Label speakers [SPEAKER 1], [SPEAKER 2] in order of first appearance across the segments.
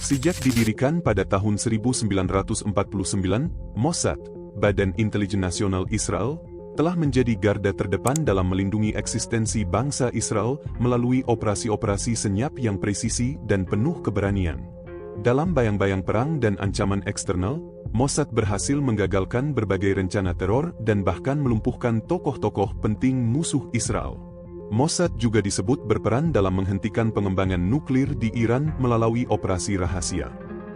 [SPEAKER 1] Sejak didirikan pada tahun 1949, Mossad, Badan Intelijen Nasional Israel, telah menjadi garda terdepan dalam melindungi eksistensi bangsa Israel melalui operasi-operasi senyap yang presisi dan penuh keberanian. Dalam bayang-bayang perang dan ancaman eksternal, Mossad berhasil menggagalkan berbagai rencana teror dan bahkan melumpuhkan tokoh-tokoh penting musuh Israel. Mossad juga disebut berperan dalam menghentikan pengembangan nuklir di Iran melalui operasi rahasia.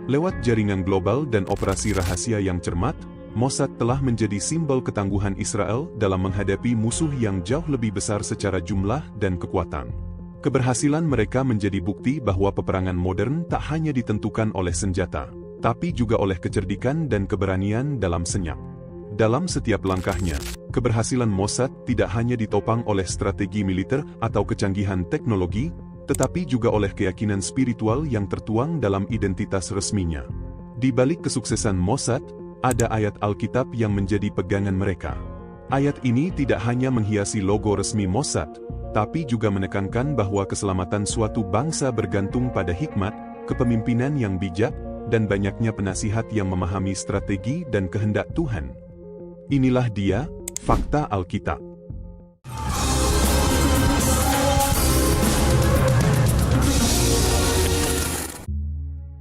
[SPEAKER 1] Lewat jaringan global dan operasi rahasia yang cermat, Mossad telah menjadi simbol ketangguhan Israel dalam menghadapi musuh yang jauh lebih besar secara jumlah dan kekuatan. Keberhasilan mereka menjadi bukti bahwa peperangan modern tak hanya ditentukan oleh senjata, tapi juga oleh kecerdikan dan keberanian dalam senyap. Dalam setiap langkahnya, keberhasilan Mossad tidak hanya ditopang oleh strategi militer atau kecanggihan teknologi, tetapi juga oleh keyakinan spiritual yang tertuang dalam identitas resminya. Di balik kesuksesan Mossad, ada ayat Alkitab yang menjadi pegangan mereka. Ayat ini tidak hanya menghiasi logo resmi Mossad, tapi juga menekankan bahwa keselamatan suatu bangsa bergantung pada hikmat, kepemimpinan yang bijak, dan banyaknya penasihat yang memahami strategi dan kehendak Tuhan. Inilah dia, fakta Alkitab.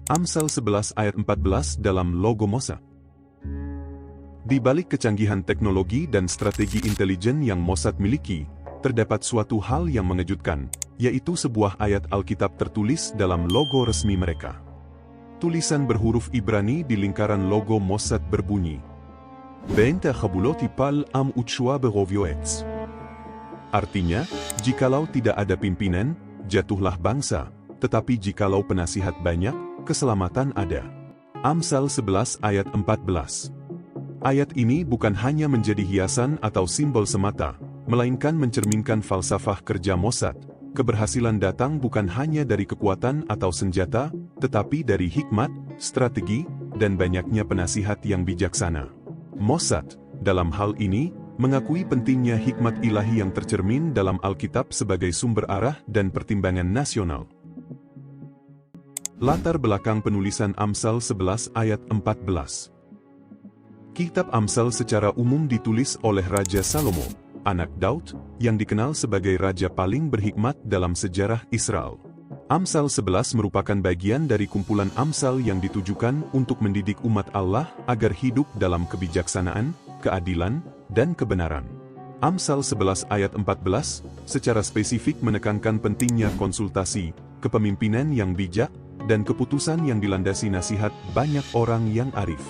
[SPEAKER 1] Amsal 11 ayat 14 dalam logo Mossad. Di balik kecanggihan teknologi dan strategi intelijen yang Mossad miliki, terdapat suatu hal yang mengejutkan, yaitu sebuah ayat Alkitab tertulis dalam logo resmi mereka. Tulisan berhuruf Ibrani di lingkaran logo Mossad berbunyi, "Be'enta khabuloti pal am utshua berovyoetz." Artinya, jikalau tidak ada pimpinan, jatuhlah bangsa, tetapi jikalau penasihat banyak, keselamatan ada. Amsal 11 ayat 14. Ayat ini bukan hanya menjadi hiasan atau simbol semata, melainkan mencerminkan falsafah kerja Mossad. Keberhasilan datang bukan hanya dari kekuatan atau senjata, tetapi dari hikmat, strategi, dan banyaknya penasihat yang bijaksana. Mossad, dalam hal ini, mengakui pentingnya hikmat ilahi yang tercermin dalam Alkitab sebagai sumber arah dan pertimbangan nasional. Latar belakang penulisan Amsal 11 ayat 14. Kitab Amsal secara umum ditulis oleh Raja Salomo, anak Daud, yang dikenal sebagai raja paling berhikmat dalam sejarah Israel. Amsal 11 merupakan bagian dari kumpulan Amsal yang ditujukan untuk mendidik umat Allah agar hidup dalam kebijaksanaan, keadilan, dan kebenaran. Amsal 11 ayat 14 secara spesifik menekankan pentingnya konsultasi, kepemimpinan yang bijak, dan keputusan yang dilandasi nasihat banyak orang yang arif.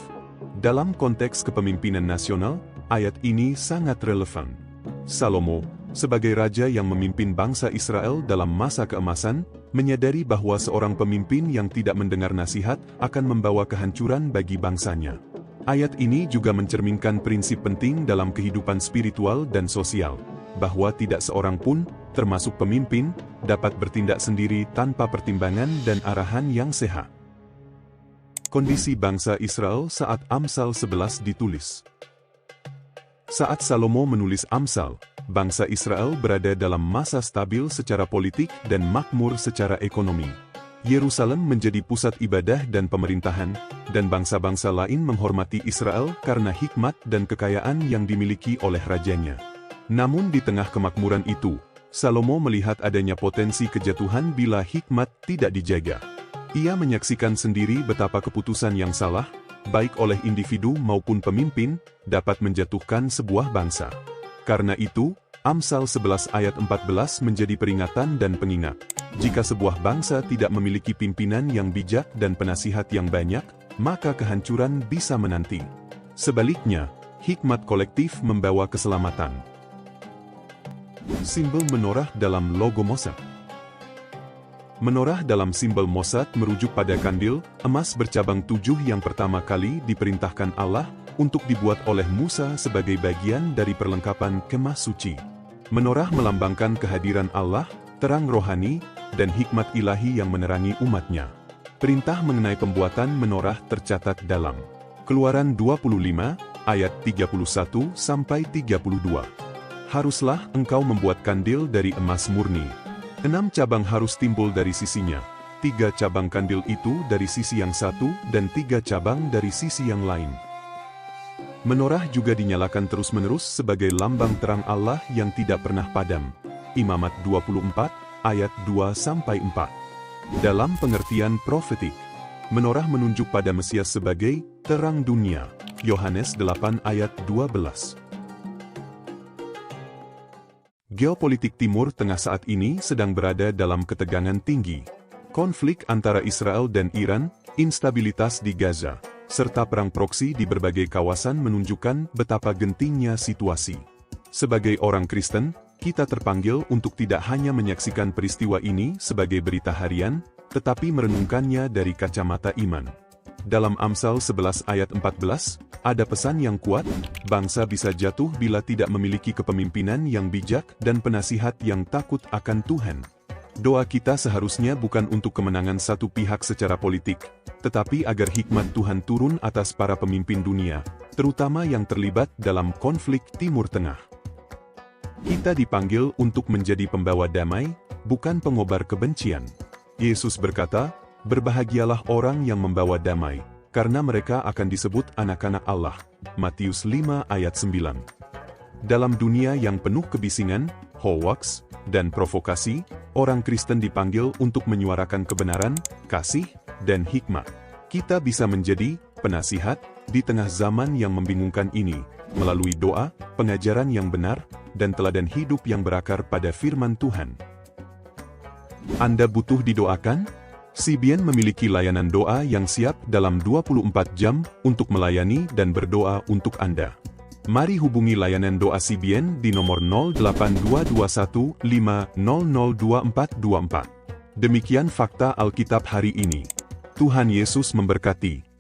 [SPEAKER 1] Dalam konteks kepemimpinan nasional, ayat ini sangat relevan. Salomo, sebagai raja yang memimpin bangsa Israel dalam masa keemasan, menyadari bahwa seorang pemimpin yang tidak mendengar nasihat akan membawa kehancuran bagi bangsanya. Ayat ini juga mencerminkan prinsip penting dalam kehidupan spiritual dan sosial, bahwa tidak seorang pun, termasuk pemimpin, dapat bertindak sendiri tanpa pertimbangan dan arahan yang sehat. Kondisi bangsa Israel saat Amsal 11 ditulis. Saat Salomo menulis Amsal, bangsa Israel berada dalam masa stabil secara politik dan makmur secara ekonomi. Yerusalem menjadi pusat ibadah dan pemerintahan, dan bangsa-bangsa lain menghormati Israel karena hikmat dan kekayaan yang dimiliki oleh rajanya. Namun di tengah kemakmuran itu, Salomo melihat adanya potensi kejatuhan bila hikmat tidak dijaga. Ia menyaksikan sendiri betapa keputusan yang salah, baik oleh individu maupun pemimpin, dapat menjatuhkan sebuah bangsa. Karena itu, Amsal 11 ayat 14 menjadi peringatan dan pengingat. Jika sebuah bangsa tidak memiliki pimpinan yang bijak dan penasihat yang banyak, maka kehancuran bisa menanti. Sebaliknya, hikmat kolektif membawa keselamatan. Simbol menorah dalam logo Mossad. Menorah dalam simbol Mossad merujuk pada kandil emas bercabang 7 yang pertama kali diperintahkan Allah untuk dibuat oleh Musa sebagai bagian dari perlengkapan kemah suci. Menorah melambangkan kehadiran Allah, terang rohani, dan hikmat ilahi yang menerangi umatnya. Perintah mengenai pembuatan menorah tercatat dalam Keluaran 25, ayat 31-32. Haruslah engkau membuat kandil dari emas murni. 6 cabang harus timbul dari sisinya. 3 cabang kandil itu dari sisi yang satu dan 3 cabang dari sisi yang lain. Menorah juga dinyalakan terus-menerus sebagai lambang terang Allah yang tidak pernah padam. Imamat 24, ayat 2-4. Dalam pengertian profetik, menorah menunjuk pada Mesias sebagai terang dunia. Yohanes 8 ayat 12. Geopolitik Timur Tengah saat ini sedang berada dalam ketegangan tinggi. Konflik antara Israel dan Iran, instabilitas di Gaza, serta perang proksi di berbagai kawasan menunjukkan betapa gentingnya situasi. Sebagai orang Kristen, kita terpanggil untuk tidak hanya menyaksikan peristiwa ini sebagai berita harian, tetapi merenungkannya dari kacamata iman. Dalam Amsal 11 ayat 14, ada pesan yang kuat, bangsa bisa jatuh bila tidak memiliki kepemimpinan yang bijak dan penasihat yang takut akan Tuhan. Doa kita seharusnya bukan untuk kemenangan satu pihak secara politik, tetapi agar hikmat Tuhan turun atas para pemimpin dunia, terutama yang terlibat dalam konflik Timur Tengah. Kita dipanggil untuk menjadi pembawa damai, bukan pengobar kebencian. Yesus berkata, "Berbahagialah orang yang membawa damai, karena mereka akan disebut anak-anak Allah." Matius 5 ayat 9. Dalam dunia yang penuh kebisingan, hoaks, dan provokasi, orang Kristen dipanggil untuk menyuarakan kebenaran, kasih, dan hikmat. Kita bisa menjadi penasihat di tengah zaman yang membingungkan ini, melalui doa, pengajaran yang benar, dan teladan hidup yang berakar pada firman Tuhan. Anda butuh didoakan? CBN memiliki layanan doa yang siap dalam 24 jam untuk melayani dan berdoa untuk Anda. Mari hubungi layanan doa CBN di nomor 08215002424. Demikian fakta Alkitab hari ini. Tuhan Yesus memberkati.